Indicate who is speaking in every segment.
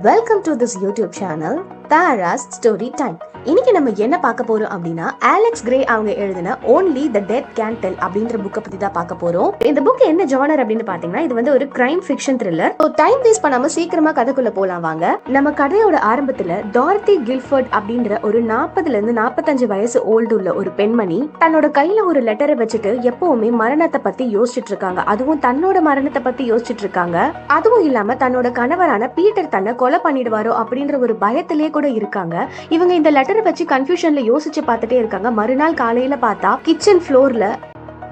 Speaker 1: Welcome to this YouTube channel Tara's story time. இன்னைக்கு நம்ம என்ன பார்க்க போறோம் அப்படின்னா, அலெக்ஸ் கிரே அவங்க எழுதின only the dead can tell அப்படின்ற புக்கை பத்தி தான் பார்க்க போறோம். இந்த புக் என்ன ஜானர் அப்படின்னு பாத்தீங்கன்னா, இது வந்து ஒரு crime fiction thriller. Time waste பண்ணாம சீக்கிரமா கதைக்குள்ள போலாம் வாங்க. நம்ம கதையோட ஆரம்பத்துல டார்த்தி கில்ஃபோர்ட் அப்படின்ற ஒரு 40 இருந்து 45 வயசு ஓல்டு உள்ள ஒரு பெண்மணி தன்னோட கையில ஒரு லெட்டரை வச்சுட்டு எப்பவுமே மரணத்தை பத்தி யோசிச்சுட்டு இருக்காங்க. அதுவும் தன்னோட மரணத்தை பத்தி யோசிச்சுட்டு இருக்காங்க. அதுவும் இல்லாம தன்னோட கணவரான பீட்டர் தன்னை கொலை பண்ணிடுவாரோ அப்படின்ற ஒரு பயத்திலேயே கூட இருக்காங்க. இவங்க இந்த லெட்டரை வச்சு கன்ஃபியூஷன்ல யோசிச்சு பார்த்துட்டே இருக்காங்க. மறுநாள் காலையில பார்த்தா கிச்சன் ஃப்ளோர்ல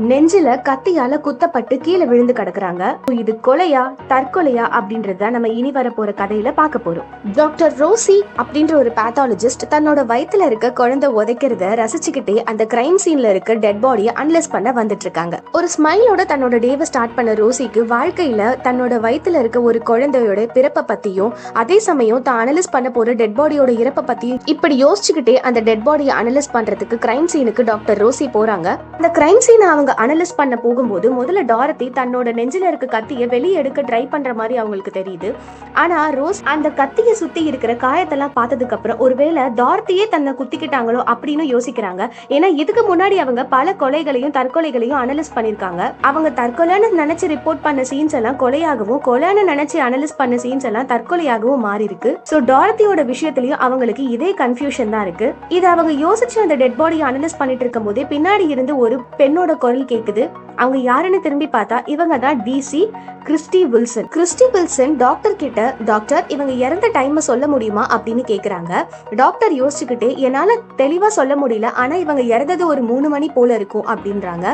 Speaker 1: நெஞ்சில கத்தியால குத்தப்பட்டு கீழே விழுந்து கிடக்குறாங்க. இது கொலையா தற்கொலையா அப்படின்றத நம்ம இனி வர போற கதையில பார்க்க போறோம். டாக்டர் ரோசி அப்படின்ற ஒரு பேத்தாலஜிஸ்ட் தன்னோட வயித்துல இருக்க குழந்தை உதைக்கிறத ரசிச்சுக்கிட்டே அந்த கிரைம் சீன்ல இருக்க டெட் பாடியை அனலைஸ் பண்ண வந்துட்டு இருக்காங்க. ஒரு ஸ்மைலோட தன்னோட டேவை ஸ்டார்ட் பண்ண ரோசிக்கு வாழ்க்கையில தன்னோட வயித்துல இருக்க ஒரு குழந்தையோட பிறப்பை பத்தியும் அதே சமயம் தான் அனலைஸ் பண்ண போற டெட் பாடியோட இறப்பை பத்தியும் இப்படி யோசிச்சுக்கிட்டே அந்த டெட் பாடியை அனலைஸ் பண்றதுக்கு கிரைம் சீனுக்கு டாக்டர் ரோசி போறாங்க. அந்த கிரைம் சீனை அவங்க அனலைஸ் பண்ண போகும்போது முதல்ல டாரத்தி தன்னோட நெஞ்சில இருக்க கத்தியை வெளியே எடுக்க ட்ரை பண்ற மாதிரி அவங்களுக்கு தெரியுது. ஆனா ரோஸ் அந்த கத்தியை சுத்தி இருக்கிற காயத்தெல்லாம் பார்த்ததுக்கு அப்புறம் ஒருவேளை டாரத்தியே தன்னை குத்திக்கிட்டாங்களோ அப்படின்னு யோசிக்கிறாங்க. ஏன்னா இதுக்கு முன்னாடி அவங்க பல கொலைகளையும் தற்கொலைகளையும் அனலைஸ் பண்ணிருக்காங்க. அவங்க தற்கொலைன்னு நினைச்சு ரிப்போர்ட் பண்ண சீன்ஸ் எல்லாம் கொலையாகவும், கொலைன்னு நினைச்சு அனலைஸ் பண்ண சீன்ஸ் எல்லாம் தற்கொலையாகவும் மாறி இருக்கு. சோ டாரத்தியோட விஷயத்திலயும் அவங்களுக்கு இதே கன்ஃபியூஷன் தான் இருக்கு. இது அவங்க யோசிச்சு அந்த டெட் பாடியை அனலைஸ் பண்ணிட்டு இருக்கும் போதே பின்னாடி இருந்து ஒரு பெண்ணோட குரல் கேக்குது. அவங்க யாருன்னு திரும்பி பார்த்தா இவங்க தான் DC Christie Wilson. Christie Wilson doctor கிட்ட, டாக்டர் இவங்க இறந்த டைம் சொல்ல முடியுமா அப்படின்னு கேக்குறாங்க. டாக்டர் யோசிச்சுக்கிட்டே, என்னால தெளிவா சொல்ல முடியல, ஆனா இவங்க இறந்தது ஒரு 3 மணி போல இருக்கும் அப்படின்றாங்க.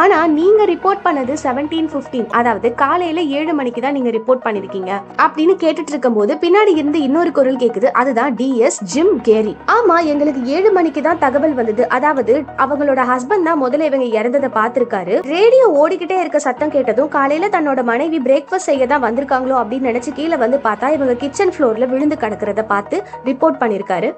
Speaker 1: ஆனா நீங்க ரிப்போர்ட் பண்ணது 17:15, அதாவது காலையில 7 மணிக்கு தான் நீங்க ரிப்போர்ட் பண்ணிருக்கீங்க அப்படின்னு கேட்டுட்டு இருக்கும் போது பின்னாடி இருந்து இன்னொரு குரல் கேக்குது. அதுதான் டிஎஸ் ஜிம் கேரி. ஆமா, எங்களுக்கு 7 மணிக்கு தான் தகவல் வந்தது. அதாவது அவங்களோட ஹஸ்பண்ட் தான் முதல்ல இவங்க இறந்ததை பார்த்திருக்காரு. ரேடியோ ஓடிக்கிட்டே இருக்க சத்தம் கேட்டதும் காலையில தன்னோட மனைவி பிரேக்ஃபாஸ்ட் செய்ய தான் வந்திருக்காங்களோ அப்படின்னு நினைச்சு கீழே வந்து பார்த்தா இவங்க கிச்சன் ஃப்ளோர்ல விழுந்து கிடக்கிறத பார்த்து ரிப்போர்ட் பண்ணிருக்காரு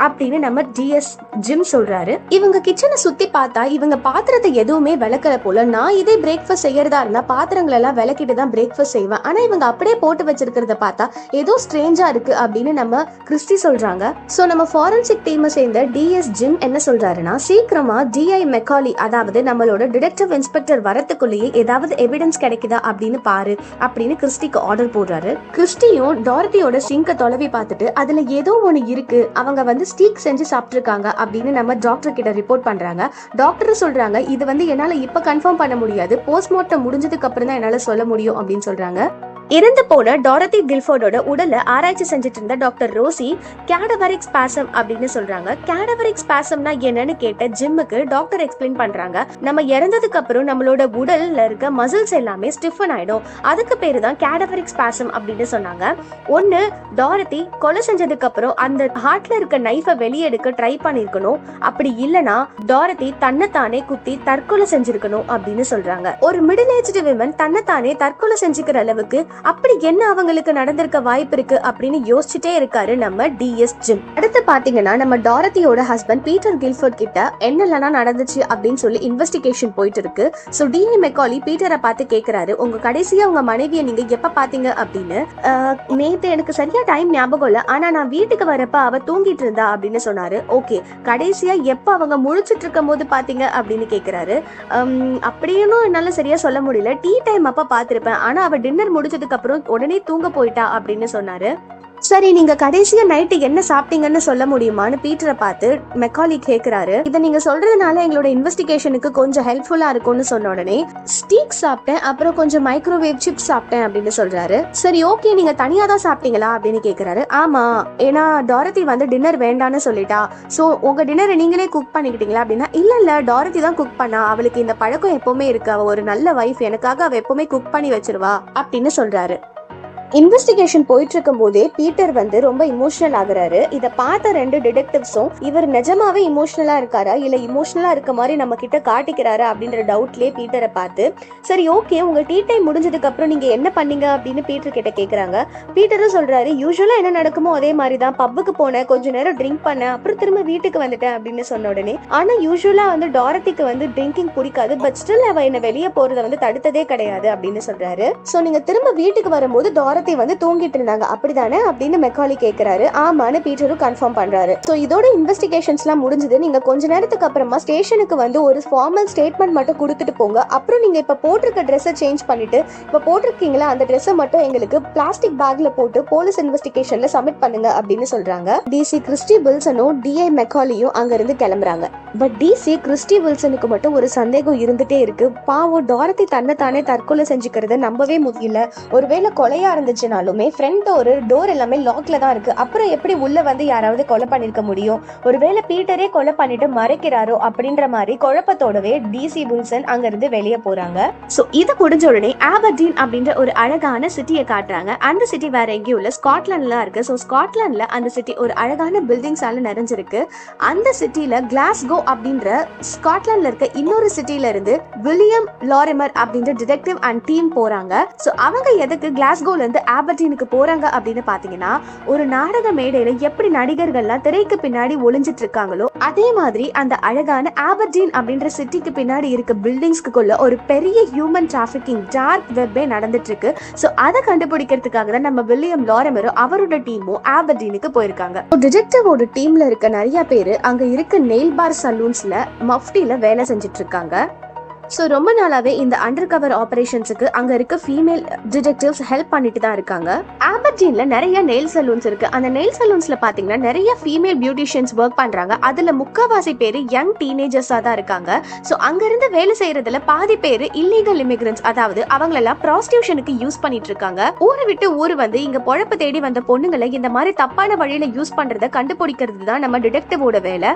Speaker 1: அப்படின்னு நம்ம டிஎஸ் ஜிம் சொல்றாரு. இவங்க கிச்சனை சுத்தி பார்த்தா இவங்க பாத்திரத்தை எதுவுமே விளக்கல போல. நான் இதே பிரேக்ஃபாஸ்ட் செய்யறதா இருந்தா பாத்திரங்கள் எல்லாம் விளக்கிட்டு தான் பிரேக்ஃபாஸ்ட் செய்வேன். ஆனா இவங்க அப்படியே போட்டு வச்சிருக்கிறத பார்த்தா ஏதோ ஸ்ட்ரேஞ்சா இருக்கு அப்படின்னு நம்ம கிறிஸ்டி சொல்றாங்க. சோ நம்ம ஃபாரன்சிக் டீமை சேர்ந்த டிஎஸ் ஜிம் என்ன சொல்றாருன்னா, சீக்கிரமா டிஐ மெக்காலி, அதாவது நம்மளோட டிடெக்டிவ் இன்ஸ்பெக்டர் வரத்துக்குள்ளேயே ஏதாவது எவிடன்ஸ் கிடைக்குதா அப்படின்னு பாரு அப்படின்னு கிறிஸ்டிக்கு ஆர்டர் போடுறாரு. கிறிஸ்டியும் டாரத்தியோட சிங்கை தொலைவி பார்த்துட்டு அதுல ஏதோ ஒண்ணு இருக்கு, அவங்க வந்து ஸ்டீக் செஞ்சு சாப்பிட்டுருக்காங்க அப்படின்னு நம்ம டாக்டர் கிட்ட ரிப்போர்ட் பண்றாங்க. டாக்டர் சொல்றாங்க, இது வந்து என்னால இப்ப கன்ஃபார்ம் பண்ண முடியாது, போஸ்ட்மார்ட்டம் முடிஞ்சதுக்கு அப்புறம் தான் என்னால சொல்ல முடியும் அப்படின்னு சொல்றாங்க. இறந்து போன டாரத்தி கில்ஃபோர்டோட உடலை ஆராய்ச்சி செஞ்சுட்டு இருந்த டாக்டர் ரோசி கேடவரிக் ஸ்பாசம் அப்படின்னு சொல்றாங்க. கேடவரிக் ஸ்பாசம்னா என்னன்னு கேட்ட ஜிம்முக்கு டாக்டர் எக்ஸ்பிளைன் பண்றாங்க. நம்ம இறந்ததுக்கு அப்புறம் நம்மளோட உடல்ல இருக்க மசில்ஸ் எல்லாமே ஸ்டிஃபன் ஆயிடும், அதுக்கு பேரு தான் கேடவரிக் ஸ்பாசம் அப்படின்னு சொன்னாங்க. ஒன்னு டாரத்தி கொலை செஞ்சதுக்கு அப்புறம் அந்த ஹார்ட்ல இருக்க நைஃபை வெளியே எடுக்க ட்ரை பண்ணிருக்கணும், அப்படி இல்லனா டாரத்தி தன்னைத்தானே குத்தி தற்கொலை செஞ்சிருக்கணும் அப்படின்னு சொல்றாங்க. ஒரு மிடில் ஏஜ்டு விமன் தன்னைத்தானே தற்கொலை செஞ்சுக்கிற அளவுக்கு அப்படி என்ன அவங்களுக்கு நடந்திருக்க வாய்ப்பு இருக்கு அப்படின்னு யோசிச்சுட்டே இருக்காரு நம்ம டிஎஸ் ஜிம். அடுத்து பாத்தீங்கன்னா நம்ம டாரத்தியோட ஹஸ்பண்ட் பீட்டர் கில்ஃபோர்ட் கிட்ட என்னெல்லாம் நடந்துச்சு அப்படின்னு சொல்லி இன்வெஸ்டிகேஷன் போயிட்டு இருக்கு. சோ டிஐ மெக்காலி பீட்டரை பார்த்து கேக்குறாரு, உங்க கடைசியா உங்க மனைவியை நீங்க எப்ப பாத்தீங்க அப்படின்னு. நேத்து எனக்கு சரியா டைம் ஞாபகம் இல்ல, ஆனா நான் வீட்டுக்கு வரப்ப அவ தூங்கிட்டு இருந்தா அப்படின்னு சொன்னாரு. ஓகே, கடைசியா எப்ப அவங்க முழிச்சிட்டு இருக்கும் போது பாத்தீங்க அப்படின்னு கேக்குறாரு. அப்படின்னு என்னால சரியா சொல்ல முடியல, டீ டைம் அப்ப பாத்திருப்பேன், ஆனா அவ டின்னர் முடிச்சதுக்கு அப்புறம் உடனே தூங்க போயிட்டா அப்படின்னு சொன்னாரு. சரி, நீங்க கடைசியா நைட்டு என்ன சாப்பிட்டீங்கன்னு சொல்ல முடியுமான்னு பீட்டரை பார்த்து மெக்காலி கேக்குறாரு. இதை நீங்க சொல்றதுனால எங்களோட இன்வெஸ்டிகேஷனுக்கு கொஞ்சம் ஹெல்ப்ஃபுல்லா இருக்கும்னு சொன்ன உடனே ஸ்டீக் சாப்பிட்டேன், அப்புறம் கொஞ்சம் மைக்ரோவேவ் சிப்ஸ் சாப்பிட்டேன் அப்படின்னு சொல்றாரு. சரி, ஓகே, நீங்க தனியா தான் சாப்பிட்டீங்களா அப்படின்னு கேக்குறாரு. ஆமா, ஏன்னா டாரத்தி வந்து டின்னர் வேண்டான்னு சொல்லிட்டா, சோ உங்க டின்னரை நீங்களே குக் பண்ணிக்கிட்டீங்களா அப்படின்னா, இல்ல டாரத்தி தான் குக் பண்ணா, அவளுக்கு இந்த பழக்கம் எப்பவுமே இருக்கு, அவ ஒரு நல்ல வைஃப், எனக்காக அவ எப்பவுமே குக் பண்ணி வச்சிருவா அப்படின்னு சொல்றாரு. இன்வெஸ்டிகேஷன் போயிட்டு இருக்கும் போதே பீட்டர் வந்து ரொம்ப இமோஷனல் ஆகுறாரு. இதை பார்த்த 2 டிடெக்டிவ்ஸும் இவர் நிஜமாவே இமோஷனலா இருக்காரா இல்ல இமோஷனலா இருக்க மாதிரி நம்ம கிட்ட காட்டிக்கிறாரு அப்படின்ற டவுட்லயே பீட்டரை பார்த்து, சரி ஓகே, உங்க டீ டைம் முடிஞ்சதுக்கு அப்புறம் நீங்க என்ன பண்ணீங்க அப்படின்னு பீட்டர் கிட்ட கேக்குறாங்க. பீட்டரும் சொல்றாரு, யூஸ்வலா என்ன நடக்குமோ அதே மாதிரிதான், பப்புக்கு போனேன், கொஞ்ச நேரம் ட்ரிங்க் பண்ணேன், அப்புறம் திரும்ப வீட்டுக்கு வந்துட்டேன் அப்படின்னு சொன்ன உடனே, ஆனா யூஸ்வலா வந்து டாரத்திக்கு வந்து ட்ரிங்கிங் பிடிக்காது, பட் ஸ்டில் அவ என்ன வெளியே போறத வந்து தடுத்ததே கிடையாது அப்படின்னு சொல்றாரு. சோ நீங்க திரும்ப வீட்டுக்கு வரும்போது டாரத்தி டாரத்தி வந்து தூங்கிட்டு இருந்தாங்க அப்படிதானே அப்படின்னு மெக்காலி கேட்கிறாரு. ஆமான்னு பீட்டரும் கன்ஃபார்ம் பண்றாரு. ஸோ இதோட இன்வெஸ்டிகேஷன்ஸ்லாம் முடிஞ்சது. நீங்க கொஞ்ச நேரத்துக்கு அப்புறமா ஸ்டேஷனுக்கு வந்து ஒரு ஃபார்மல் ஸ்டேட்மெண்ட் மட்டும் கொடுத்துட்டு போங்க. அப்புறம் நீங்க இப்ப போட்டிருக்க ட்ரெஸ்ஸை சேஞ்ச் பண்ணிட்டு இப்ப போட்டிருக்கீங்களா அந்த ட்ரெஸ்ஸை மட்டும் எங்களுக்கு பிளாஸ்டிக் பேக்ல போட்டு போலீஸ் இன்வெஸ்டிகேஷன்ல சப்மிட் பண்ணுங்க அப்படின்னு சொல்றாங்க. டிசி கிறிஸ்டி வில்சனும் டிஐ மெக்காலியும் அங்க இருந்து கிளம்புறாங்க. பட் டிசி கிறிஸ்டி வில்சனுக்கு மட்டும் ஒரு சந்தேகம் இருந்துட்டே இருக்கு. பாவம் டாரத்தி தன்னைத்தானே தற்கொலை செஞ்சுக்கிறத நம்பவே முடியல. ஒருவேளை கொலையா இருந்துச்சுனாலுமே ஃப்ரண்ட் டோர் எல்லாமே லாக்ல தான் இருக்கு. அப்புறம் எப்படி உள்ள வந்து யாராவது கொலை பண்ணிருக்க முடியும்? ஒருவேளை பீட்டரே கொலை பண்ணிட்டு மறைக்கிறாரோ அப்படின்ற மாதிரி குழப்பத்தோடவே டிசி வில்சன் அங்க இருந்து வெளியே போறாங்க. சோ இது முடிஞ்ச உடனே ஆபர்டீன் அப்படின்ற ஒரு அழகான சிட்டியை காட்டுறாங்க. அந்த சிட்டி வேற எங்கேயும் இல்ல, ஸ்காட்லாண்ட்ல இருக்கு. ஸோ ஸ்காட்லாண்ட்ல அந்த சிட்டி ஒரு அழகான பில்டிங்ஸால நிறைஞ்சிருக்கு. அந்த சிட்டில கிளாஸ்கோ அப்படின்ற ஸ்காட்லாண்ட்ல இருக்க இன்னொரு சிட்டில இருந்து வில்லியம் லாரிமர் அப்படின்ற டிடெக்டிவ் அண்ட் டீம் போறாங்க. ஸோ அவங்க எதுக்கு கிளாஸ்கோல இருந்து ஆபர்டீனுக்கு போறாங்க அப்படின்னு பாத்தீங்கன்னா, ஒரு நாடக மேடையில எப்படி நடிகர்கள்லாம் திரைக்கு பின்னாடி ஒளிஞ்சிட்டு இருக்காங்களோ அதே மாதிரி அந்த அழகான ஆபர்டீன் அப்படின்ற சிட்டிக்கு பின்னாடி இருக்க பில்டிங்ஸ்க்குள்ள ஒரு பெரிய ஹியூமன் டிராஃபிக்கிங் டார்க் வெப்பே நடந்துட்டு இருக்கு. ஸோ அதை கண்டுபிடிக்கிறதுக்காக தான் நம்ம வில்லியம் லாரிமரும் அவரோட டீமும் ஆபர்டீனுக்கு போயிருக்காங்க. டிடெக்டிவோட டீம்ல இருக்க நிறைய பேரு அங்க இருக்க நெயில் பார் சலூன்ஸ்ல மஃப்டில வேலை செஞ்சுட்டு இருக்காங்க. ஸோ ரொம்ப நாளாவே இந்த அண்டர் கவர் ஆபரேஷன்ஸுக்கு அங்க இருக்க ஃபீமேல் டிடெக்டிவ்ஸ் ஹெல்ப் பண்ணிட்டு தான் இருக்காங்க. ஆபர்டீன்ல நிறைய நெயில் சலூன்ஸ் இருக்கு. அந்த நெயில் சலூன்ஸ்ல பாத்தீங்கன்னா நிறைய ஃபீமேல் பியூட்டிஷியன்ஸ் ஒர்க் பண்றாங்க. அதுல முக்காவாசி பேரு யங் டீனேஜர்ஸா தான் இருக்காங்க. ஸோ அங்க இருந்து வேலை செய்யறதுல பாதி பேரு இல்லீகல் இமிகிரன்ஸ், அதாவது அவங்களெல்லாம் ப்ராஸ்டியூஷனுக்கு யூஸ் பண்ணிட்டு இருக்காங்க. ஊரை விட்டு ஊர் வந்து இங்க பொழப்பு தேடி வந்த பொண்ணுங்களை இந்த மாதிரி தப்பான வழியில யூஸ் பண்றதை கண்டுபிடிக்கிறது தான் நம்ம டிடெக்டிவோட வேலை.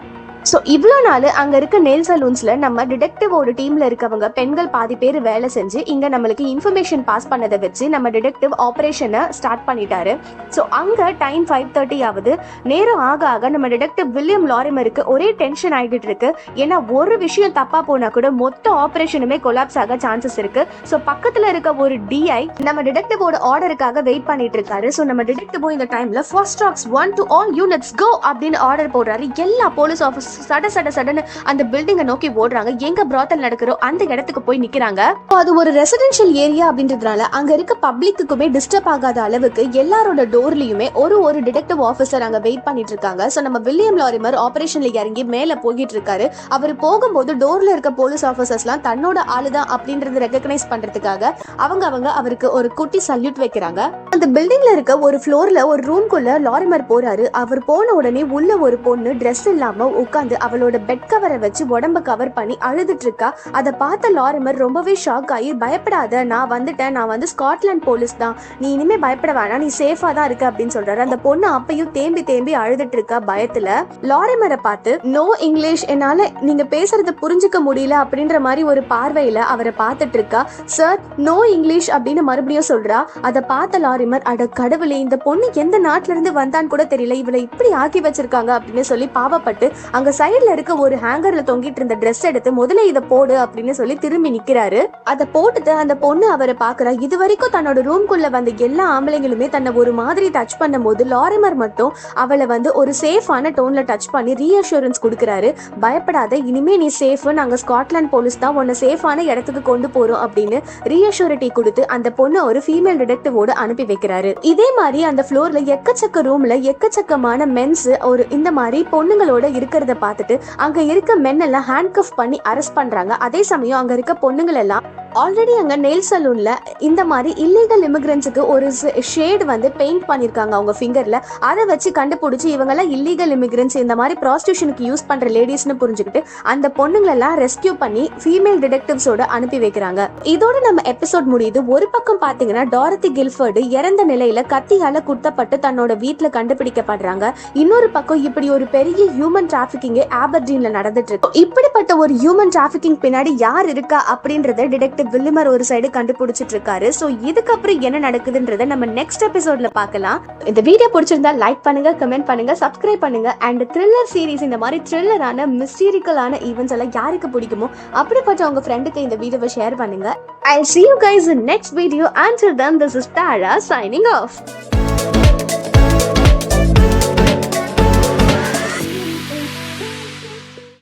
Speaker 1: ஸோ இவ்வளோ நாள் அங்கே இருக்க நெயில் சலூன்ஸில் நம்ம டிடெக்டிவோட டீமில் இருக்கவங்க பெண்கள் பாதி பேர் வேலை செஞ்சு இங்கே நம்மளுக்கு இன்ஃபர்மேஷன் பாஸ் பண்ணதை வச்சு நம்ம டிடெக்டிவ் ஆப்ரேஷனை ஸ்டார்ட் பண்ணிட்டாரு. ஸோ அங்கே டைம் 5:30 ஆகுது. நேரம் ஆக ஆக நம்ம டிடெக்டிவ் வில்லியம் லாரிமருக்கு ஒரே டென்ஷன் ஆகிட்டு இருக்கு. ஏன்னா ஒரு விஷயம் தப்பாக போனால் கூட மொத்த ஆப்ரேஷனுமே கொலாப்ஸ் ஆக சான்சஸ் இருக்கு. ஸோ பக்கத்தில் இருக்க ஒரு டிஐ நம்ம டிடெக்டிவோட ஆர்டருக்காக வெயிட் பண்ணிட்டு இருக்காரு. ஸோ நம்ம டிடெக்டிவோ இந்த டைம்ல first docs 1 to all units go அப்படின்னு ஆர்டர் போடுறாரு. எல்லா போலீஸ் ஆஃபீஸ் சடன்னு அந்த பில்டிங்கை நோக்கி ஓடுறாங்க. எங்க பிராத்தல் நடக்கிறோ அந்த இடத்துக்கு போய் நிக்கிறாங்க. அது ஒரு ரெசிடென்ஷியல் ஏரியா அப்படின்றதுனால அங்க இருக்க பப்ளிக்குமே டிஸ்டர்ப் ஆகாத அளவுக்கு எல்லாரோட டோர்லயுமே ஒரு டிடெக்டிவ் ஆஃபீஸர் அங்க வெயிட் பண்ணிட்டு இருக்காங்க. சோ நம்ம வில்லியம் லாரிமர் ஆபரேஷன்ல இறங்கி மேல போயிட்டு இருக்காரு. அவர் போகும்போது டோர்ல இருக்க போலீஸ் ஆஃபீஸர்ஸ்லாம் தன்னோட ஆளுதான் அப்படின்றது ரெகக்னைஸ் பண்றதுக்காக அவங்க அவருக்கு ஒரு குட்டி சல்யூட் வைக்கிறாங்க. அந்த பில்டிங்ல இருக்க ஒரு ஃப்ளோர்ல ஒரு ரூம்குள்ள லாரிமர் போறாரு. அவர் போன உடனே உள்ள ஒரு பொண்ணு ட்ரெஸ் இல்லாம உட்காந்து அவளோட பெட் கவரை வச்சு உடம்ப கவர் பண்ணி அழுதுட்டு இருக்கா. அதை பார்த்த லாரிமர் ரொம்பவே ஷாக் ஆகி, பயப்படாத, நான் வந்துட்டேன், நான் வந்து ஸ்காட்லாந்து போலீஸ் தான், நீ இனிமே பயப்பட வேணாம், நீ சேஃபா தான் இருக்க அப்படின்னு சொல்றாரு. அந்த பொண்ணு அப்பயும் தேம்பி அழுதுட்டு இருக்கா பயத்துல. லாரிமரை பார்த்து, நோ இங்கிலீஷ், என்னால நீங்க பேசுறத புரிஞ்சுக்க முடியல அப்படின்ற மாதிரி ஒரு பார்வையில அவரை பார்த்துட்டு இருக்கா. சார், நோ இங்கிலீஷ் அப்படின்னு மறுபடியும் சொல்றா. அதை பார்த்த லாரிமர், அட கடவுளே, இந்த பொண்ணு எந்த நாட்டுல இருந்து வந்தான்னு கூட தெரியல, இவளை இப்படி ஆக்கி வச்சிருக்காங்க அப்படின்னு சொல்லி பாவப்பட்டு அங்க சைடுல இருக்க ஒரு ஹேங்கர்ல தொங்கிட்டு இருந்த ட்ரெஸ் எடுத்து முதல்ல இதை போடு அப்படின்னு சொல்லி திரும்பி நிக்கிறாரு. அதை போட்டுட்டு அந்த பொண்ணு அவரை பாக்குறா. இது வரைக்கும் தன்னோட ரூம்குள்ள வந்த எல்லா ஆம்பளைங்களுமே தன்னை ஒரு மாதிரி டச் பண்ணும் போது லாரிமர் மட்டும் அவளை வந்து ஒரு சேஃபான டோன்ல டச் பண்ணி ரீஅஷூரன்ஸ் கொடுக்கறாரு. பயப்படாத, இனிமே நீ சேஃப், நாங்க ஸ்காட்லாந்து போலீஸ் தான் உன்னை சேஃபான இடத்துக்கு கொண்டு போறோம் அப்படின்னு ரீஅஷூரிட்டி கொடுத்து அந்த பொண்ணு ஒரு ஃபீமேல் டிடெக்டிவோட அனுப்பி வைக்கிறாரு. இதே மாதிரி அந்த ஃப்ளோர்ல எக்கச்சக்க ரூம்ல எக்கச்சக்கமான மென்ஸ் ஒரு இந்த மாதிரி பொண்ணுங்களோட இருக்கிறத பார்த்துட்டு அங்க இருக்க மென் எல்லாம் ஹேண்ட் கஃப் பண்ணி அரெஸ்ட் பண்றாங்க. அதே சமயம் அங்க இருக்க பொண்ணுங்கள் எல்லாம் ஆல்ரெடி அங்க நெயில் சலூன்ல இந்த மாதிரி இல்லீகல் இமிகிரன்ட்ஸுக்கு ஒரு ஷேட் வந்து பெயிண்ட் பண்ணிருக்காங்க அவங்க ஃபிங்கர்ல. அதை வச்சு கண்டுபிடிச்சு இவங்க எல்லாம் இல்லீகல் இமிகிரன்ட்ஸ், இந்த மாதிரி ப்ராஸ்டியூஷனுக்கு யூஸ் பண்ற லேடிஸ்னு புரிஞ்சுக்கிட்டு அந்த பொண்ணுங்களெல்லாம் ரெஸ்கியூ பண்ணி ஃபீமேல் டிடெக்டிவ்ஸோட அனுப்பி வைக்கிறாங்க. இதோட நம்ம எபிசோட் முடியுது. ஒரு பக்கம் பாத்தீங்கன்னா டாரத்தி கில்ஃபர்டு இறந்த நிலையில கத்தியால குத்தப்பட்டு தன்னோட வீட்டுல கண்டுபிடிக்கப்படுறாங்க. இன்னொரு பக்கம் இப்படி ஒரு பெரிய ஹியூமன் டிராபிகிங் ஆபர்டீன்ல நடந்துட்டு இருக்கு. இப்படிப்பட்ட ஒரு ஹியூமன் டிராபிகிங் பின்னாடி யார் இருக்கா அப்படின்றத டிடெக்டிவ் வில்லிமர் ஒரு சைடு கண்டுபிடிச்சிட்டு இருக்காரு. சோ இதுக்கப்புறம் என்ன நடக்குதுன்றத நம்ம நெக்ஸ்ட் எபிசோட்ல பார்க்கலாம். இந்த வீடியோ பிடிச்சிருந்தா லைக் பண்ணுங்க, கமெண்ட் பண்ணுங்க, சப்ஸ்கிரைப் பண்ணுங்க. அண்ட் த்ரில்லர் சீரிஸ், இந்த மாதிரி த்ரில்லரான மிஸ்டீரிக்கலான ஈவென்ட்ஸ் எல்லாம் யாருக்கு பிடிக்குமோ அப்படிப்பட்ட உங்க ஃப்ரெண்டுக்கு இந்த வீடியோவை ஷேர் பண்ணுங்க. I'll see you guys in next video. Until then, this is Tara signing off.